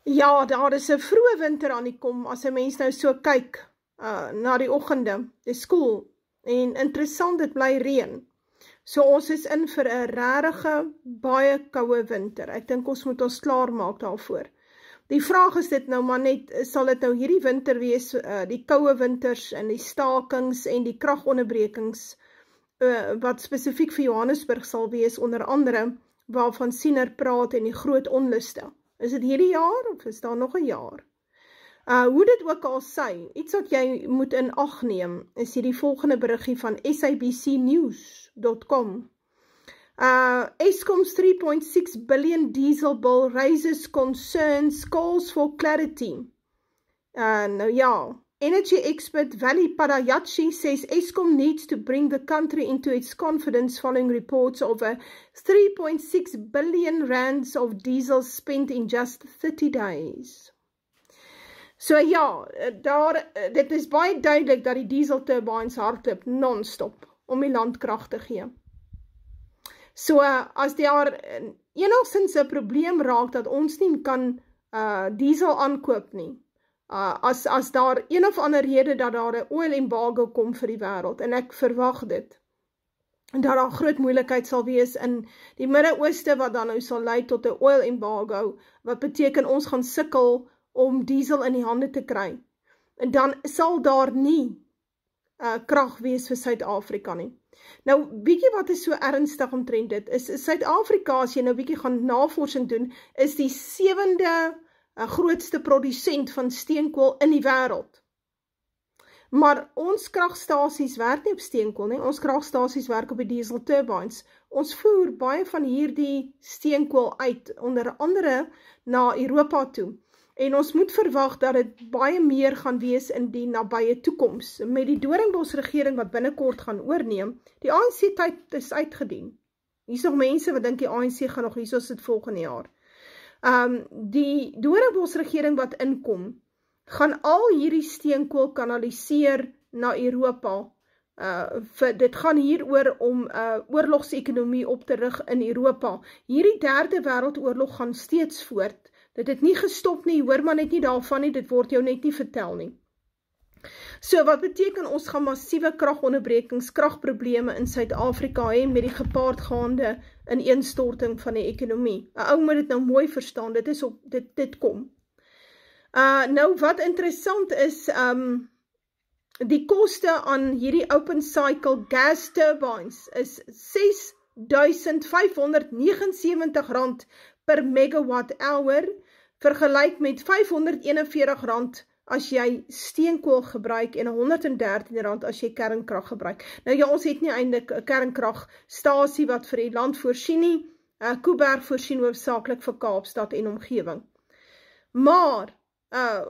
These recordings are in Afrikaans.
Ja, daar is 'n vroeë winter aan die kom, as 'n mens nou so kyk na die oggende, dis koel, en interessant, dit bly reën. So ons is in vir 'n regtig baie koue winter. Ek dink ons moet ons klaar maak daarvoor. Die vraag is dit nou maar net, sal dit nou hierdie winter wees, die koue winters en die stakings en die kragonderbrekings, wat spesifiek vir Johannesburg sal wees, onder andere, waarvan Siener praat en die groot onluste. Is dit hierdie jaar, of is daar nog 'n jaar? Hoe dit ook al sy, iets wat jy moet in ag neem, is hierdie volgende berigie van sabcnews.com. Eskom's 3.6 billion diesel bill raises concerns, calls for clarity. Nou ja, energy expert Vali Padayachi says Eskom needs to bring the country into its confidence following reports of a 3.6 billion rands of diesel spent in just 30 days. So ja, dit is baie duidelik dat die diesel turbines hardloop non-stop om die land krag te gee. So as daar enigstens 'n probleem raak dat ons nie kan diesel aankoop nie, as daar een of ander rede dat daar 'n oil embargo kom vir die wêreld, en ek verwag dit, dat daar groot moeilikheid sal wees in die Midde-Ooste, wat dan nou sal lei tot 'n oil embargo, wat beteken ons gaan sukkel om diesel in die hande te kry. En dan sal daar nie krag wees vir Suid-Afrika nie. Nou, bietjie wat is so ernstig omtrent dit, is Suid-Afrika, as jy nou bietjie gaan navorsing doen, is die 7de grootste produsent van steenkool in die wêreld. Maar ons kragstasies werk nie op steenkool nie, ons kragstasies werk op die diesel turbines. Ons voer baie van hierdie steenkool uit, onder andere na Europa toe. En ons moet verwag dat dit baie meer gaan wees in die nabye toekoms. Met die Doringbos regering wat binnekort gaan oorneem, die ANC tyd is uitgedien. Hier is nog mense wat dink die ANC gaan nog hier soos dit volgende jaar. Die Doringbos regering wat inkom, gaan al hierdie steenkool kanaliseer na Europa. Dit gaan hieroor om oorlogsekonomie op te rig in Europa. Hierdie derde wêreldoorlog gaan steeds voort. Dit het nie gestop nie, hoor maar net nie daarvan nie, dit word jou net nie vertel nie. So wat beteken ons gaan massiewe kragonderbrekings, kragprobleme in Suid-Afrika hê met die gepaardgaande ineenstorting van die ekonomie. 'n Ou moet dit nou mooi verstaan, dit kom. Nou wat interessant is, die koste aan hierdie open cycle gas turbines is R6.579 per megawatt hour, vergelyk met R541 as jy steenkool gebruik en R113 as jy kernkrag gebruik. Nou ja, ons het nie eintlik 'n kernkragstasie wat vir die land voorsien nie. Kuiberg voorsien hoofsaaklik vir Kaapstad en omgewing. Maar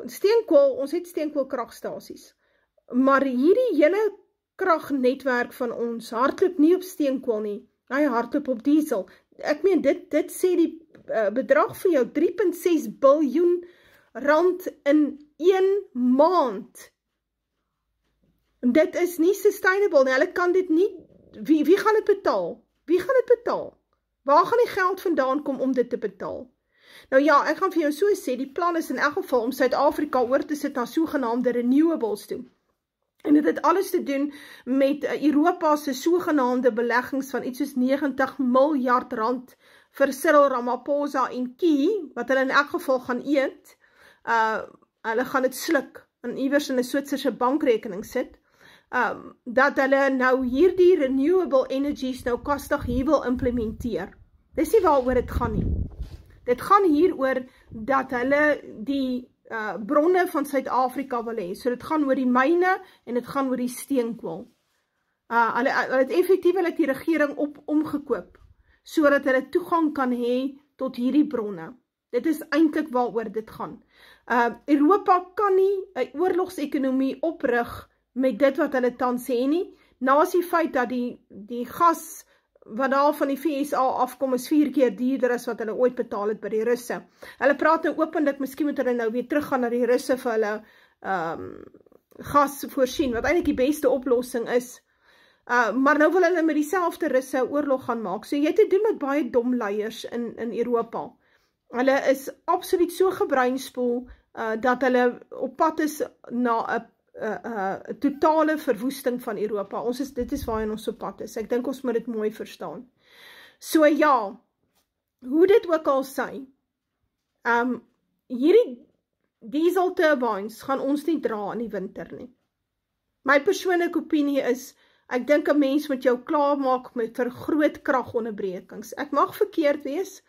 steenkool, ons het steenkoolkragstasies. Maar hierdie hele kragnetwerk van ons hardloop nie op steenkool nie. Hy hardloop op diesel. Ek meen, dit sê die bedrag vir jou 3.6 biljoen rand in 1 maand. Dit is nie sustainable nie. Hulle kan dit nie, wie gaan dit betaal? Wie gaan dit betaal? Waar gaan die geld vandaan kom om dit te betaal? Nou ja, ek gaan vir jou so sê, die plan is in elk geval om Suid-Afrika oor te sit na sogenaamde renewables toe. En dit het alles te doen met Europa se sogenaamde beleggings van iets soos 90 miljard rand vir Cyril Ramaphosa en Key, wat hulle in elk geval gaan eet. Hulle gaan dit sluk en iewers in 'n Switserse bankrekening sit. Dat hulle nou hierdie renewable energies nou kastig hier wil implementeer. Dis nie waaroor dit gaan nie. Dit gaan hieroor dat hulle die bronne van Suid-Afrika wil hê. So dit gaan oor die myne en dit gaan oor die steenkool. Hulle het effektiewelik die regering omgekoop, sodat hulle toegang kan hê tot hierdie bronne. Dit is eintlik waaroor dit gaan. Europa kan nie 'n oorlogsekonomie oprig met dit wat hulle tans sê nie, naas die feit dat die gas wat daar van die VSA afkom is 4 keer duurder as wat hulle ooit betaal het by die Russe. Hulle praat nou openlik, miskien moet hulle nou weer teruggaan na die Russe vir hulle gas voorsien, wat eintlik die beste oplossing is. Maar nou wil hulle met dieselfde Russe oorlog gaan maak. So jy het te doen met baie dom leiers in Europa. Hulle is absoluut so gebreinspoel, dat hulle op pad is na 'n totale verwoesting van Europa. Dit is waarheen ons op pad is. Ek dink ons moet dit mooi verstaan. So ja, hoe dit ook al sy, hierdie diesel turbines gaan ons nie dra in die winter nie. My persoonlike opinie is, ek dink 'n mens moet jou klaarmaak vir groot kragonderbrekings. Ek mag verkeerd wees,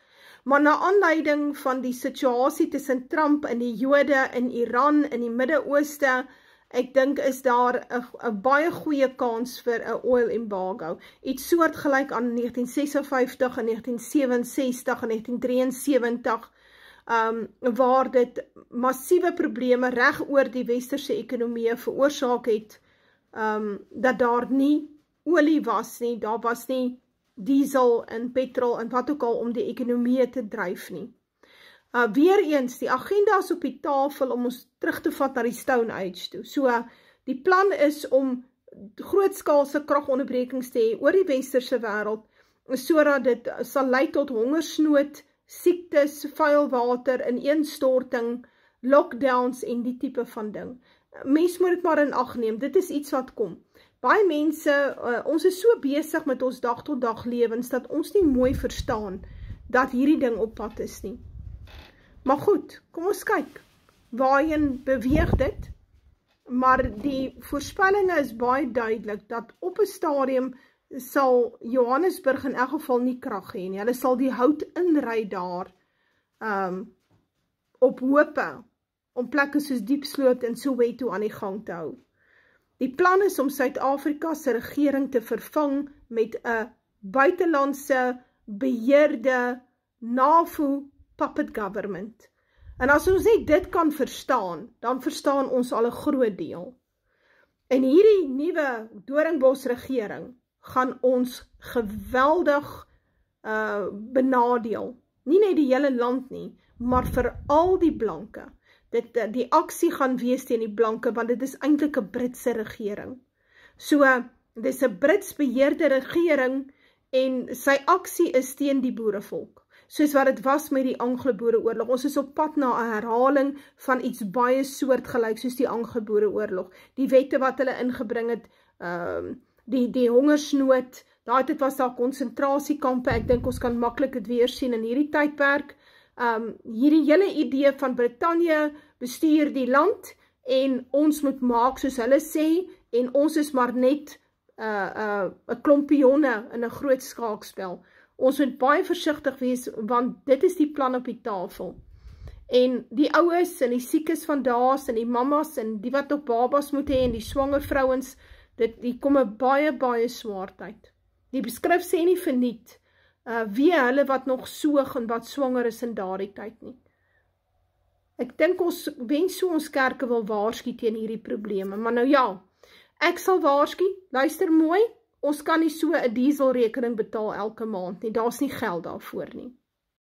maar na aanleiding van die situasie tussen Trump en die Jode in Iran, in die Midde-Ooste, ek dink is daar 'n baie goeie kans vir 'n oil embargo. Iets soortgelyk aan 1956 en 1967 en 1973, waar dit massiewe probleme reg oor die westerse ekonomie veroorsaak het, dat daar nie olie was nie, daar was nie diesel en petrol en wat ook al om die ekonomie te dryf nie. Weer eens, die agenda is op die tafel om ons terug te vat na die Stone Age toe. So, die plan is om grootskaalse kragonderbrekings te hê oor die westerse wêreld, sodat dit sal lei tot hongersnood, siektes, vuil water, ineenstorting, lockdowns en die tipe van ding. Mens moet dit maar in ag neem, dit is iets wat kom. Baie mense, ons is so besig met ons dag tot dag lewens, dat ons nie mooi verstaan, dat hierdie ding op pad is nie. Maar goed, kom ons kyk, waarheen beweeg dit, maar die voorspellinge is baie duidelik, dat op 'n stadium sal Johannesburg in elk geval nie krag hê nie. Hulle sal die hout inry daar, op hope, om plekke soos Diepsloot en Soweto aan die gang te hou. Die plan is om Suid-Afrika se regering te vervang met 'n buitelandse, beheerde, NAVO puppet government. En as ons net dit kan verstaan, dan verstaan ons al 'n groot deel. En hierdie nuwe Doringbos regering gaan ons geweldig benadeel. Nie net die hele land nie, maar vir al die blanke. Die aksie gaan wees teen die blanke, want dit is eintlik 'n Britse regering. So, dit is 'n Brits beheerde regering, en sy aksie is teen die boerevolk. Soos wat dit was met die Anglo-Boereoorlog. Ons is op pad na 'n herhaling van iets baie soortgelyk soos die Anglo-Boereoorlog. Die wette wat hulle ingebring het, die hongersnood, daai tyd was daar konsentrasiekampe, ek dink ons kan maklik dit weer sien in hierdie tydperk. Hierdie hele idee van Brittanje bestuur die land, en ons moet maak soos hulle sê, en ons is maar net 'n klompie jonne in 'n groot skaakspel. Ons moet baie versigtig wees, want dit is die plan op die tafel. En die oues en die siekes van daas en die mammas en die wat nog babas moet hê en die swanger vrouens, die kom 'n baie swaar tyd. Die beskrif sê nie verniet wie hulle wat nog soog en wat swanger is in daardie tyd nie. Ek dink ons wens so ons kerke wil waarsku teen hierdie probleme, maar nou ja, ek sal waarsku, luister mooi, ons kan nie so 'n dieselrekening betaal elke maand nie, daar's nie geld daarvoor nie.